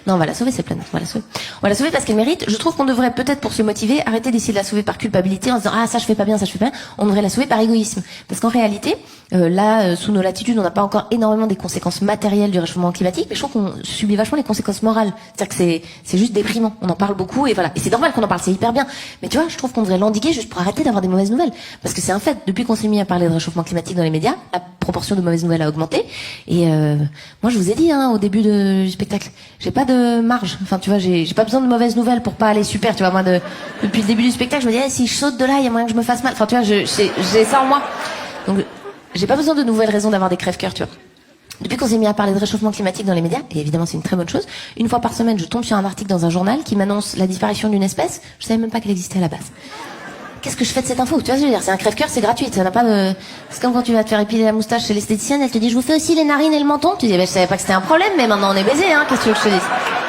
Non, on va la sauver, cette planète. On va la sauver. On va la sauver parce qu'elle mérite. Je trouve qu'on devrait peut-être, pour se motiver, arrêter d'essayer de la sauver par culpabilité en se disant ah ça je fais pas bien, ça je fais pas bien. On devrait la sauver par égoïsme. Parce qu'en réalité, là, sous nos latitudes, on n'a pas encore énormément des conséquences matérielles du réchauffement climatique, mais je trouve qu'on subit vachement les conséquences morales. C'est-à-dire que c'est juste déprimant. On en parle beaucoup et voilà. Et c'est normal qu'on en parle, c'est hyper bien. Mais tu vois, je trouve qu'on devrait l'endiguer juste pour arrêter d'avoir des mauvaises nouvelles. Parce que c'est un fait. Depuis qu'on s'est mis à parler de réchauffement climatique dans les médias, la proportion de mauvaises nouvelles a augmenté. Et moi, je vous ai dit au début du spectacle, j'ai pas de marge. Enfin, tu vois, j'ai pas besoin de mauvaises nouvelles pour pas aller super. Tu vois, moi, depuis le début du spectacle, je me dis si je saute de là, il y a moyen que je me fasse mal. Enfin, tu vois, j'ai ça en moi. Donc, j'ai pas besoin de nouvelles raisons d'avoir des crève-cœurs, tu vois. Depuis qu'on s'est mis à parler de réchauffement climatique dans les médias, et évidemment c'est une très bonne chose, une fois par semaine je tombe sur un article dans un journal qui m'annonce la disparition d'une espèce, je savais même pas qu'elle existait à la base. Qu'est-ce que je fais de cette info? Tu vois ce que je veux dire? C'est un crève-cœur, c'est gratuit, ça n'a pas de... C'est comme quand tu vas te faire épiler la moustache chez l'esthéticienne, elle te dit je vous fais aussi les narines et le menton, tu dis je savais pas que c'était un problème, mais maintenant on est baisé, qu'est-ce que tu veux que je te dise?